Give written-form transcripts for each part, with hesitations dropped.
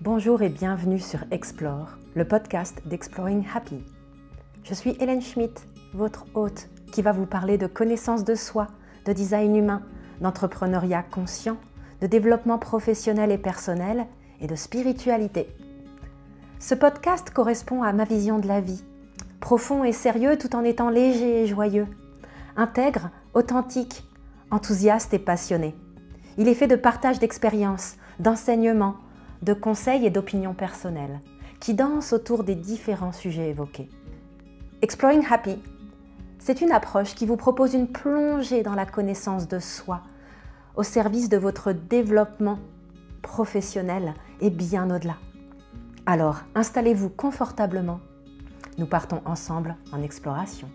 Bonjour et bienvenue sur Explore, le podcast d'Exploring Happy. Je suis Hélène Schmidt, votre hôte, qui va vous parler de connaissance de soi, de design humain, d'entrepreneuriat conscient, de développement professionnel et personnel et de spiritualité. Ce podcast correspond à ma vision de la vie, profond et sérieux tout en étant léger et joyeux, intègre, authentique, enthousiaste et passionné. Il est fait de partage d'expériences, d'enseignements, de conseils et d'opinions personnelles, qui dansent autour des différents sujets évoqués. Exploring Happy, c'est une approche qui vous propose une plongée dans la connaissance de soi, au service de votre développement professionnel et bien au-delà. Alors, installez-vous confortablement. Nous partons ensemble en exploration.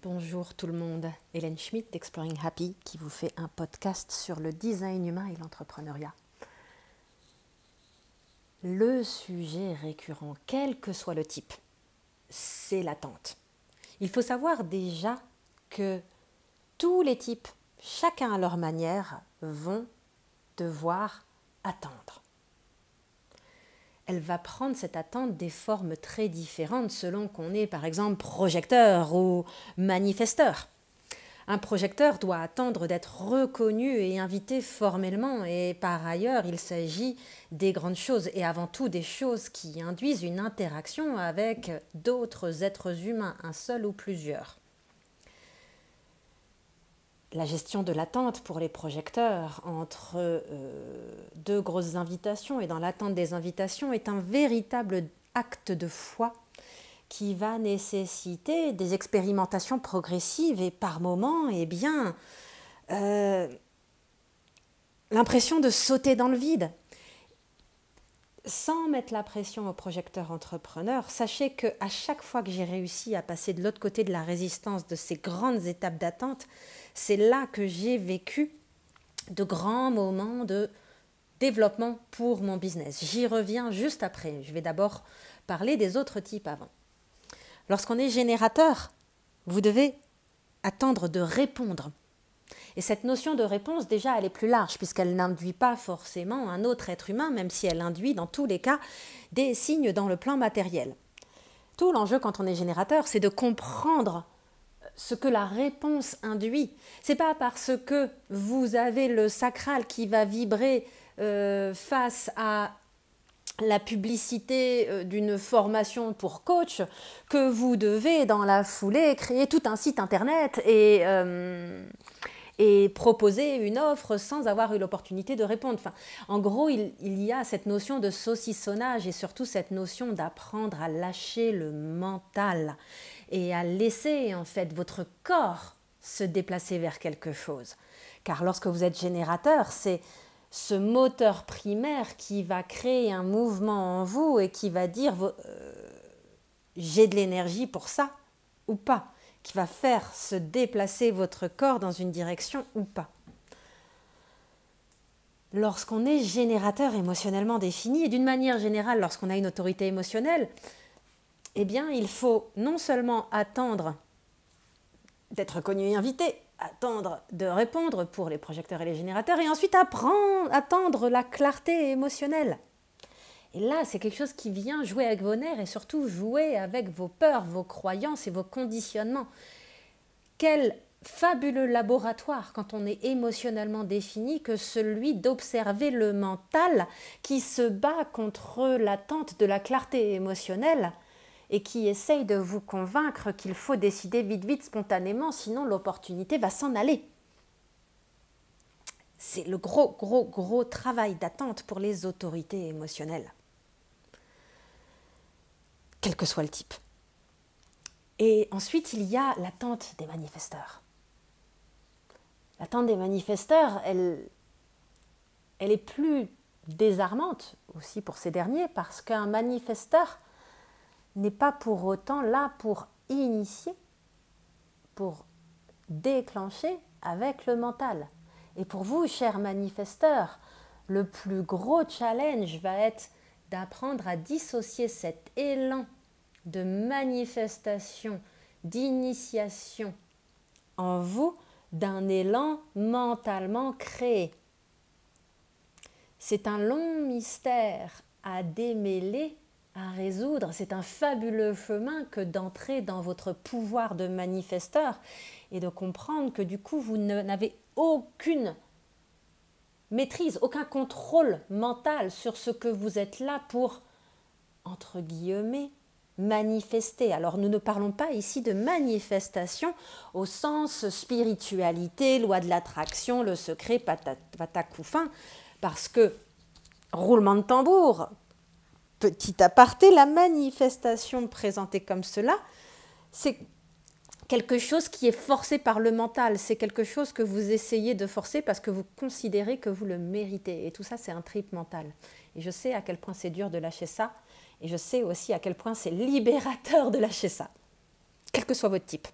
Bonjour tout le monde, Hélène Schmidt d'Exploring Happy qui vous fait un podcast sur le design humain et l'entrepreneuriat. Le sujet récurrent, quel que soit le type, c'est l'attente. Il faut savoir déjà que tous les types, chacun à leur manière, vont devoir attendre. Elle va prendre cette attente des formes très différentes selon qu'on est par exemple projecteur ou manifesteur. Un projecteur doit attendre d'être reconnu et invité formellement et par ailleurs il s'agit des grandes choses et avant tout des choses qui induisent une interaction avec d'autres êtres humains, un seul ou plusieurs. La gestion de l'attente pour les projecteurs entre deux grosses invitations et dans l'attente des invitations est un véritable acte de foi qui va nécessiter des expérimentations progressives et par moments, l'impression de sauter dans le vide. Sans mettre la pression aux projecteurs entrepreneurs, sachez qu'à chaque fois que j'ai réussi à passer de l'autre côté de la résistance de ces grandes étapes d'attente, c'est là que j'ai vécu de grands moments de développement pour mon business. J'y reviens juste après. Je vais d'abord parler des autres types avant. Lorsqu'on est générateur, vous devez attendre de répondre. Et cette notion de réponse, déjà, elle est plus large puisqu'elle n'induit pas forcément un autre être humain, même si elle induit dans tous les cas des signes dans le plan matériel. Tout l'enjeu quand on est générateur, c'est de comprendre ce que la réponse induit. Ce n'est pas parce que vous avez le sacral qui va vibrer face à la publicité d'une formation pour coach que vous devez dans la foulée créer tout un site internet et proposer une offre sans avoir eu l'opportunité de répondre. Enfin, en gros, il y a cette notion de saucissonnage et surtout cette notion d'apprendre à lâcher le mental et à laisser en fait votre corps se déplacer vers quelque chose. Car lorsque vous êtes générateur, c'est ce moteur primaire qui va créer un mouvement en vous et qui va dire j'ai de l'énergie pour ça ou pas, qui va faire se déplacer votre corps dans une direction ou pas. Lorsqu'on est générateur émotionnellement défini, et d'une manière générale, lorsqu'on a une autorité émotionnelle, eh bien, il faut non seulement attendre d'être reconnu et invité, attendre de répondre pour les projecteurs et les générateurs, et ensuite attendre la clarté émotionnelle. Et là, c'est quelque chose qui vient jouer avec vos nerfs et surtout jouer avec vos peurs, vos croyances et vos conditionnements. Quel fabuleux laboratoire quand on est émotionnellement défini que celui d'observer le mental qui se bat contre l'attente de la clarté émotionnelle et qui essaye de vous convaincre qu'il faut décider vite, spontanément, sinon l'opportunité va s'en aller. C'est le gros travail d'attente pour les autorités émotionnelles, quel que soit le type. Et ensuite, il y a l'attente des manifesteurs. L'attente des manifesteurs, elle est plus désarmante aussi pour ces derniers parce qu'un manifesteur n'est pas pour autant là pour initier, pour déclencher avec le mental. Et pour vous, chers manifesteurs, le plus gros challenge va être d'apprendre à dissocier cet élan de manifestation, d'initiation en vous d'un élan mentalement créé. C'est un long mystère à démêler, à résoudre. C'est un fabuleux chemin que d'entrer dans votre pouvoir de manifesteur et de comprendre que du coup, vous n'avez aucune maîtrise, aucun contrôle mental sur ce que vous êtes là pour, entre guillemets, manifester. Alors nous ne parlons pas ici de manifestation au sens spiritualité, loi de l'attraction, le secret, patacoufin, parce que, roulement de tambour, petit aparté, la manifestation présentée comme cela, c'est quelque chose qui est forcé par le mental, c'est quelque chose que vous essayez de forcer parce que vous considérez que vous le méritez. Et tout ça, c'est un trip mental. Et je sais à quel point c'est dur de lâcher ça, et je sais aussi à quel point c'est libérateur de lâcher ça, quel que soit votre type.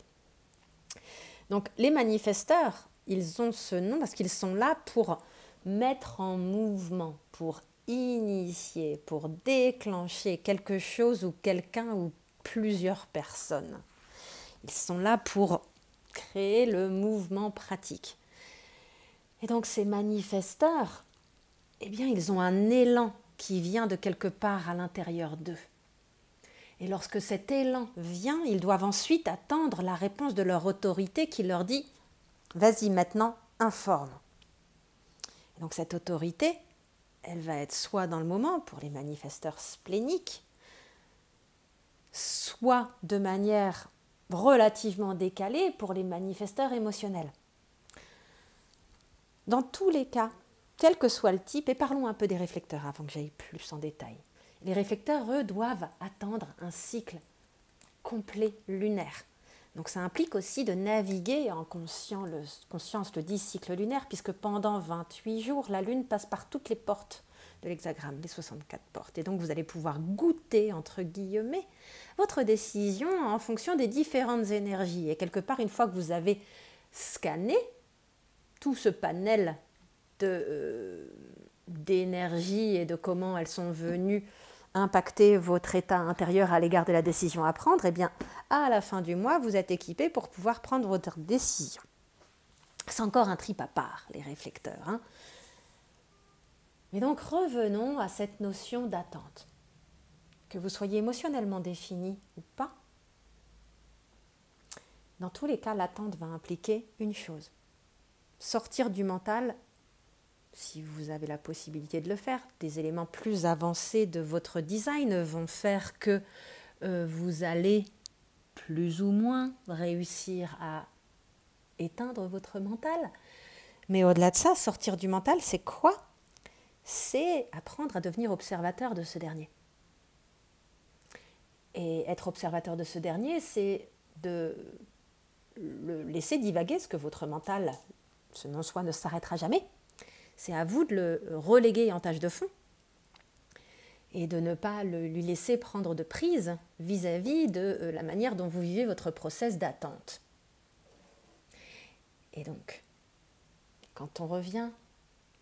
Donc les manifesteurs, ils ont ce nom parce qu'ils sont là pour mettre en mouvement, pour initier, pour déclencher quelque chose ou quelqu'un ou plusieurs personnes. Ils sont là pour créer le mouvement pratique. Et donc ces manifesteurs, eh bien, ils ont un élan qui vient de quelque part à l'intérieur d'eux. Et lorsque cet élan vient, ils doivent ensuite attendre la réponse de leur autorité qui leur dit « Vas-y maintenant, informe ». Donc cette autorité, elle va être soit dans le moment pour les manifesteurs spléniques, soit de manière relativement décalée pour les manifesteurs émotionnels. Dans tous les cas, quel que soit le type, et parlons un peu des réflecteurs avant que j'aille plus en détail. Les réflecteurs, eux, doivent attendre un cycle complet lunaire. Donc ça implique aussi de naviguer en conscience le dit cycle lunaire, puisque pendant 28 jours, la Lune passe par toutes les portes de l'hexagramme, les 64 portes. Et donc vous allez pouvoir goûter, entre guillemets, votre décision en fonction des différentes énergies. Et quelque part, une fois que vous avez scanné tout ce panel d'énergie et de comment elles sont venues impacter votre état intérieur à l'égard de la décision à prendre, eh bien, à la fin du mois, vous êtes équipé pour pouvoir prendre votre décision. C'est encore un trip à part, les réflecteurs. Hein. Mais donc, revenons à cette notion d'attente. Que vous soyez émotionnellement défini ou pas, dans tous les cas, l'attente va impliquer une chose. Sortir du mental, si vous avez la possibilité de le faire, des éléments plus avancés de votre design vont faire que vous allez plus ou moins réussir à éteindre votre mental. Mais au-delà de ça, sortir du mental, c'est quoi? C'est apprendre à devenir observateur de ce dernier. Et être observateur de ce dernier, c'est de le laisser divaguer, parce que votre mental, ce non-soi ne s'arrêtera jamais. C'est à vous de le reléguer en tâche de fond et de ne pas lui laisser prendre de prise vis-à-vis de la manière dont vous vivez votre process d'attente. Et donc, quand on revient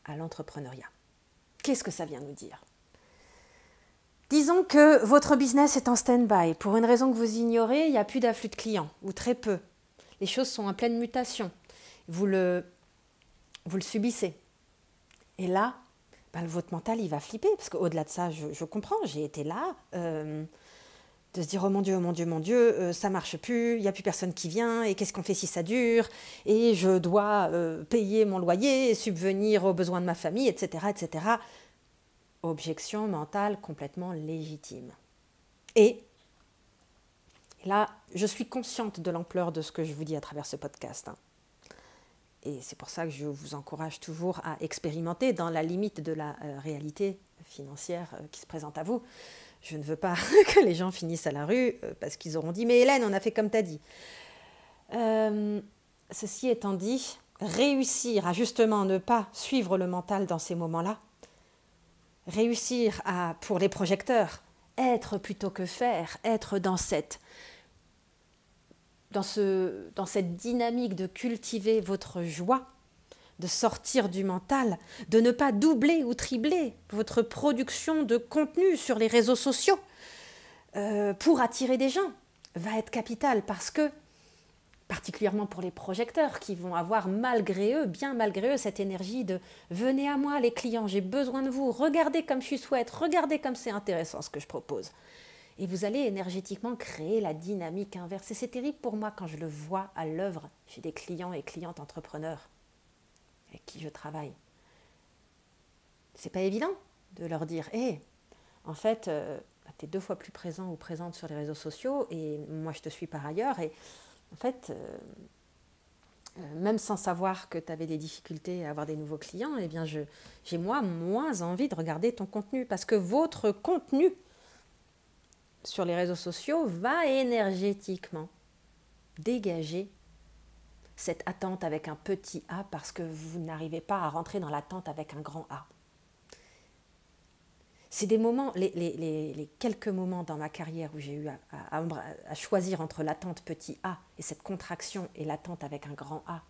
à l'entrepreneuriat, qu'est-ce que ça vient nous dire? Disons que votre business est en stand-by. Pour une raison que vous ignorez, il n'y a plus d'afflux de clients, ou très peu. Les choses sont en pleine mutation. Vous le subissez. Et là, votre mental, il va flipper. Parce qu'au-delà de ça, je comprends, j'ai été là, de se dire « Oh mon Dieu, ça marche plus, il n'y a plus personne qui vient, et qu'est-ce qu'on fait si ça dure? Et je dois payer mon loyer, subvenir aux besoins de ma famille, etc. etc. » Objection mentale complètement légitime. Et là, je suis consciente de l'ampleur de ce que je vous dis à travers ce podcast. Et c'est pour ça que je vous encourage toujours à expérimenter dans la limite de la réalité financière qui se présente à vous. Je ne veux pas que les gens finissent à la rue parce qu'ils auront dit « Mais Hélène, on a fait comme tu as dit ». Ceci étant dit, réussir à justement ne pas suivre le mental dans ces moments-là, réussir à, pour les projecteurs, être plutôt que faire, être dans cette dynamique de cultiver votre joie, de sortir du mental, de ne pas doubler ou tripler votre production de contenu sur les réseaux sociaux pour attirer des gens, va être capital parce que particulièrement pour les projecteurs qui vont avoir malgré eux, bien malgré eux, cette énergie de « venez à moi les clients, j'ai besoin de vous, regardez comme je suis chouette, regardez comme c'est intéressant ce que je propose ». Et vous allez énergétiquement créer la dynamique inverse. Et c'est terrible pour moi quand je le vois à l'œuvre chez des clients et clientes entrepreneurs avec qui je travaille. C'est pas évident de leur dire « Hé, en fait, tu es 2 fois plus présent ou présente sur les réseaux sociaux et moi je te suis par ailleurs et en fait, même sans savoir que tu avais des difficultés à avoir des nouveaux clients, eh bien j'ai moi moins envie de regarder ton contenu parce que votre contenu sur les réseaux sociaux va énergétiquement dégager cette attente avec un petit A parce que vous n'arrivez pas à rentrer dans l'attente avec un grand A. C'est des moments, les quelques moments dans ma carrière où j'ai eu à choisir entre l'attente petit a et cette contraction et l'attente avec un grand A.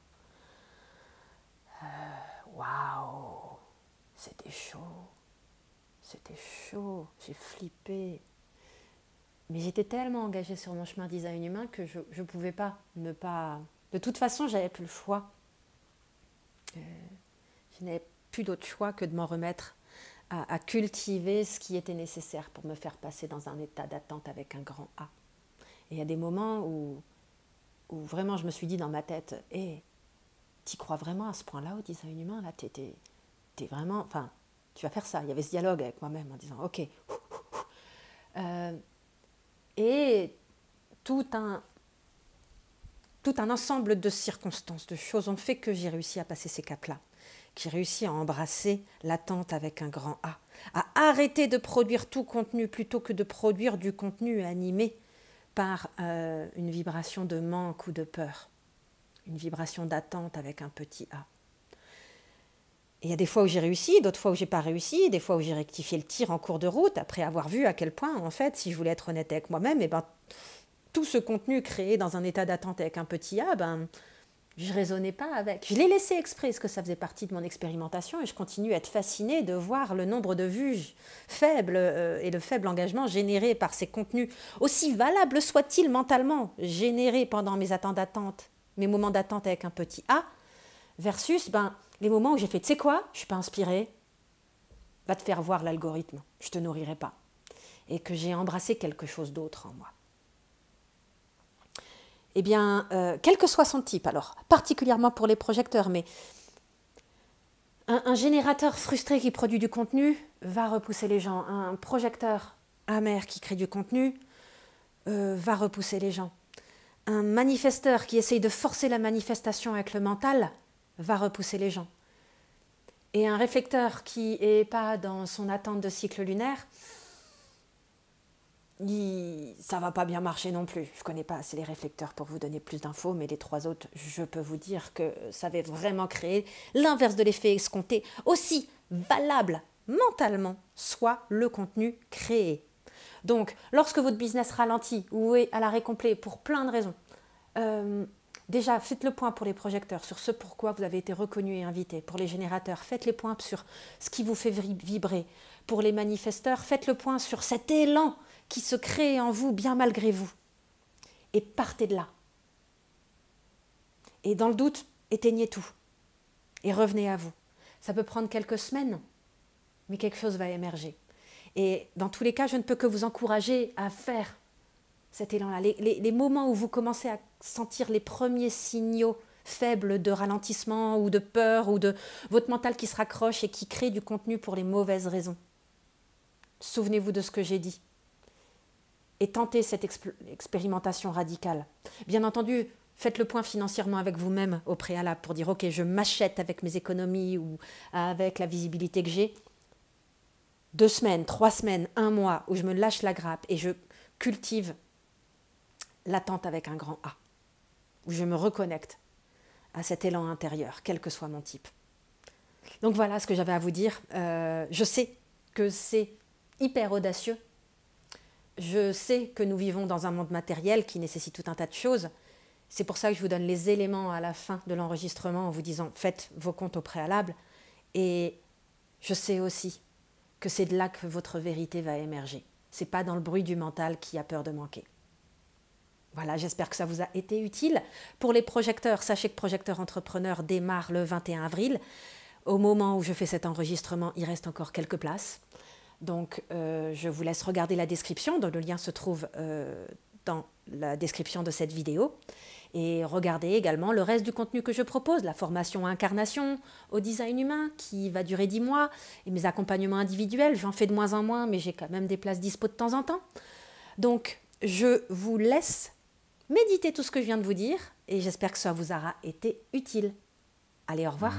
Waouh, c'était chaud, j'ai flippé. Mais j'étais tellement engagée sur mon chemin design humain que je ne pouvais pas ne pas... De toute façon, j'avais plus le choix. Je n'avais plus d'autre choix que de m'en remettre à cultiver ce qui était nécessaire pour me faire passer dans un état d'attente avec un grand A. Et il y a des moments où vraiment je me suis dit dans ma tête, t'y crois vraiment à ce point-là au design humain là, t'es vraiment, enfin, tu vas faire ça. Il y avait ce dialogue avec moi-même en disant, ok. Et tout un ensemble de circonstances, de choses ont fait que j'ai réussi à passer ces caps-là. Que j'ai réussi à embrasser l'attente avec un grand A, à arrêter de produire tout contenu plutôt que de produire du contenu animé par une vibration de manque ou de peur, une vibration d'attente avec un petit A. Et il y a des fois où j'ai réussi, d'autres fois où j'ai pas réussi, des fois où j'ai rectifié le tir en cours de route, après avoir vu à quel point, en fait, si je voulais être honnête avec moi-même, tout ce contenu créé dans un état d'attente avec un petit A, je ne raisonnais pas avec. Je l'ai laissé exprès parce que ça faisait partie de mon expérimentation et je continue à être fascinée de voir le nombre de vues faibles et le faible engagement généré par ces contenus, aussi valables soient-ils mentalement, générés pendant mes attentes d'attente, mes moments d'attente avec un petit A, versus les moments où j'ai fait, tu sais quoi, je ne suis pas inspirée, va te faire voir l'algorithme, je ne te nourrirai pas. Et que j'ai embrassé quelque chose d'autre en moi. Eh bien, quel que soit son type, alors, particulièrement pour les projecteurs, mais un générateur frustré qui produit du contenu va repousser les gens. Un projecteur amer qui crée du contenu va repousser les gens. Un manifesteur qui essaye de forcer la manifestation avec le mental va repousser les gens. Et un réflecteur qui n'est pas dans son attente de cycle lunaire, ça va pas bien marcher non plus. Je connais pas assez les réflecteurs pour vous donner plus d'infos, mais les 3 autres, je peux vous dire que ça va vraiment créer l'inverse de l'effet escompté, aussi valable mentalement soit le contenu créé. Donc, lorsque votre business ralentit ou est à l'arrêt complet pour plein de raisons, déjà, faites le point pour les projecteurs sur ce pourquoi vous avez été reconnu et invité. Pour les générateurs, faites les points sur ce qui vous fait vibrer. Pour les manifesteurs, faites le point sur cet élan qui se crée en vous bien malgré vous. Et partez de là. Et dans le doute, éteignez tout. Et revenez à vous. Ça peut prendre quelques semaines, mais quelque chose va émerger. Et dans tous les cas, je ne peux que vous encourager à faire cet élan-là. Les moments où vous commencez à sentir les premiers signaux faibles de ralentissement ou de peur ou de votre mental qui se raccroche et qui crée du contenu pour les mauvaises raisons. Souvenez-vous de ce que j'ai dit. Et tentez cette expérimentation radicale. Bien entendu, faites le point financièrement avec vous-même au préalable pour dire « Ok, je m'achète avec mes économies ou avec la visibilité que j'ai. 2 semaines, 3 semaines, 1 mois où je me lâche la grappe et je cultive l'attente avec un grand A, où je me reconnecte à cet élan intérieur, quel que soit mon type. » Donc voilà ce que j'avais à vous dire. Je sais que c'est hyper audacieux. Je sais que nous vivons dans un monde matériel qui nécessite tout un tas de choses. C'est pour ça que je vous donne les éléments à la fin de l'enregistrement en vous disant « Faites vos comptes au préalable ». Et je sais aussi que c'est de là que votre vérité va émerger. Ce n'est pas dans le bruit du mental qui a peur de manquer. Voilà, j'espère que ça vous a été utile. Pour les projecteurs, sachez que Projecteur Entrepreneur démarre le 21 avril. Au moment où je fais cet enregistrement, il reste encore quelques places. Donc, je vous laisse regarder la description. Donc, le lien se trouve dans la description de cette vidéo. Et regardez également le reste du contenu que je propose, la formation Incarnation au design humain qui va durer 10 mois, et mes accompagnements individuels, j'en fais de moins en moins, mais j'ai quand même des places dispo de temps en temps. Donc, je vous laisse méditer tout ce que je viens de vous dire, et j'espère que ça vous aura été utile. Allez, au revoir.